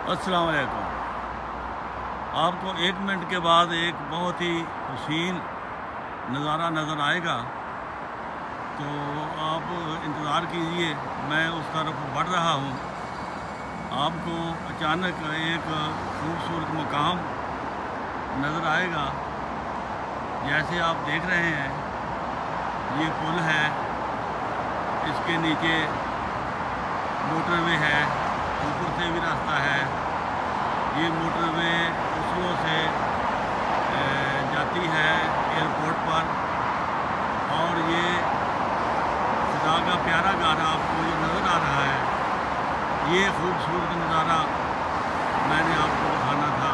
السلام علیکم۔ آپ کو 1 منٹ کے بعد ایک بہت ہی حسین نظارہ نظر آئے گا، تو آپ انتظار کیجئے، میں اس طرف بڑھ رہا ہوں۔ آپ کو اچانک ایک خوبصورت مقام نظر آئے گا۔ جیسے آپ دیکھ رہے ہیں، یہ پل ہے، اس کے نیچے موٹر وے ہے، اوپر سے بھی راستہ ہے۔ یہ موٹر وے اسلو سے جاتی ہے ایئرپورٹ پر، اور یہ خدا کا پیارا گھر آپ کو جو نظر آ رہا ہے، یہ خوبصورت نظارہ میں نے آپ کو دکھانا تھا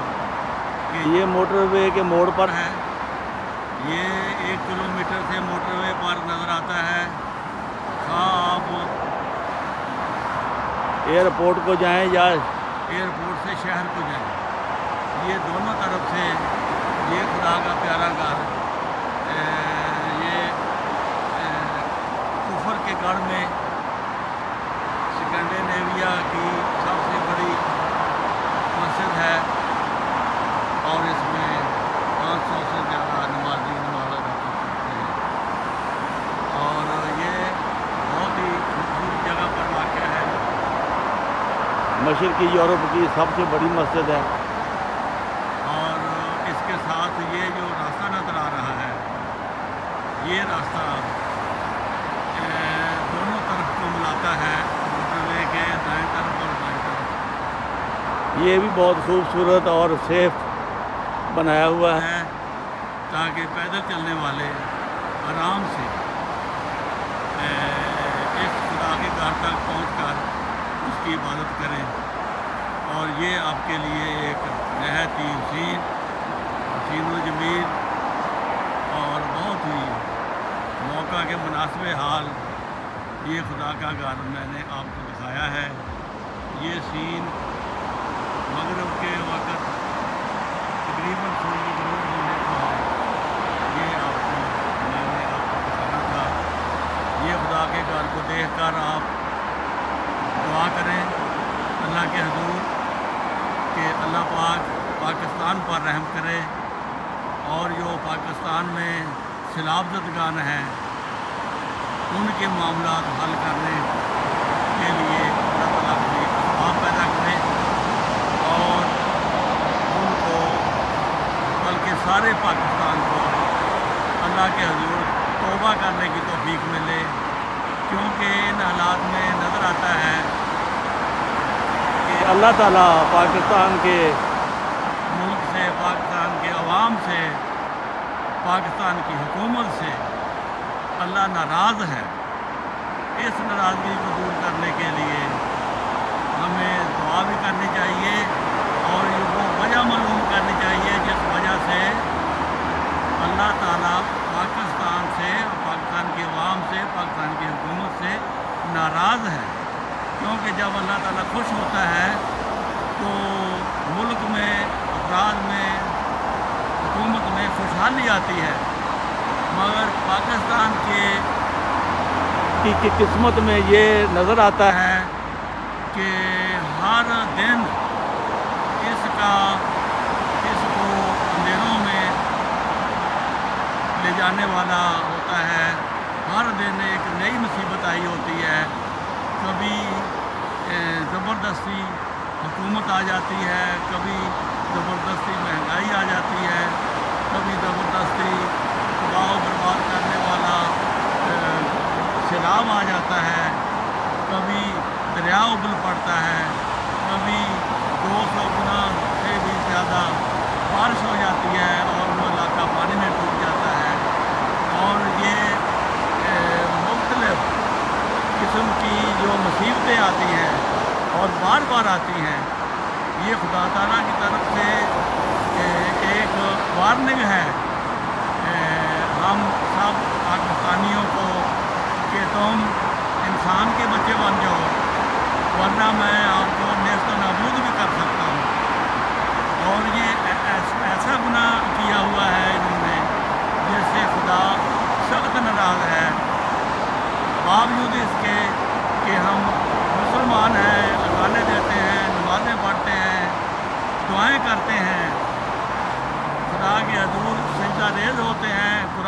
کہ یہ موٹر وے کے موڑ پر ہے۔ یہ 1 کلومیٹر سے موٹر وے پر نظر آتا ہے، خواہ آپ ایئرپورٹ کو جائیں یا ایئرپورٹ سے شہر کو جائیں، یہ دونوں طرف سے یہ خدا کا پیارا گھر، یہ کفر کے گڑھ میں اسکینڈینیویا کی سب سے بڑی مسجد ہے، اور اس میں 500 سے زیادہ نمازی نماز ادا کر سکتے ہیں، اور یہ بہت ہی خوبصورت جگہ پر واقع ہے۔ مشرقی یورپ کی سب سے بڑی مسجد ہے، اور اس کے ساتھ یہ جو راستہ نظر آ رہا ہے، یہ راستہ دونوں طرف کو ملاتا ہے، موٹر وے کے دائیں طرف اور بائیں طرف۔ یہ بھی بہت خوبصورت اور سیف بنایا ہوا ہے، تاکہ پیدل چلنے والے آرام سے اس خدا کے گھر تک پہنچ کر اس کی عبادت کریں، اور یہ آپ کے لیے ایک نہایت ہی حسین و جمیل اور بہت ہی موقع کے مناسب حال یہ خدا کا گھر میں نے آپ کو دکھایا ہے۔ یہ سین مغرب کے وقت تقریباً سورج غروب ہونے کو ہے، یہ آپ کو میں نے آپ کو دکھانا تھا۔ یہ خدا کے گھر کو دیکھ کر آپ دعا کریں اللہ کے حضور کہ اللہ پاک پاکستان پر رحم کرے، اور جو پاکستان میں سیلاب زدگان ہیں ان کے معاملات حل کرنے کے لیے اللہ تعالیٰ کی اسباب پیدا کرے، اور ان کو بلکہ سارے پاکستان کو اللہ کے حضور توبہ کرنے کی توفیق ملے، کیونکہ ان حالات میں نظر آتا ہے کہ اللہ تعالیٰ پاکستان کے ملک سے، پاکستان کے عوام سے، پاکستان کی حکومت سے اللہ ناراض ہے۔ اس ناراضگی کو دور کرنے کے لیے ہمیں دعا بھی کرنی چاہیے، اور وہ وجہ معلوم کرنی چاہیے جس وجہ سے اللہ تعالیٰ پاکستان سے، پاکستان کے عوام سے، پاکستان کی حکومت سے ناراض ہے۔ کیونکہ جب اللہ تعالیٰ خوش ہوتا ہے تو ملک میں، افراد میں، حکومت میں خوشحالی آتی ہے، مگر پاکستان کی قسمت میں یہ نظر آتا ہے کہ ہر دن اس کو اندھیروں میں لے جانے والا ہوتا ہے۔ ہر دن ایک نئی مصیبت آئی ہوتی ہے، کبھی زبردستی حکومت آ جاتی ہے، کبھی زبردستی مہنگائی آ جاتی ہے، کبھی زبردستی تباہ و برباد کرنے والا سیلاب آ جاتا ہے، کبھی دریا ابل پڑتا ہے، کبھی 200 گنا سے بھی زیادہ بارش ہو جاتی ہے اور وہ علاقہ پانی میں ڈوب جاتا ہے، اور یہ مختلف قسم کی جو مصیبتیں آتی ہیں اور بار بار آتی ہیں، یہ خدا تعالیٰ کی طرف سے ایک وارننگ ہے ہم سب پاکستانیوں کو کہ تم انسان کے بچے بن جاؤ، ورنہ میں آپ کو نیست و نابود بھی کر سکتا ہوں۔ اور یہ ایسا گناہ کیا ہوا ہے انہوں نے جس سے خدا سخت ناراض ہے، باوجود اس کے کہ ہم مسلمان ہیں، اذانیں دیتے ہیں، نمازیں پڑھتے ہیں،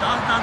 10-10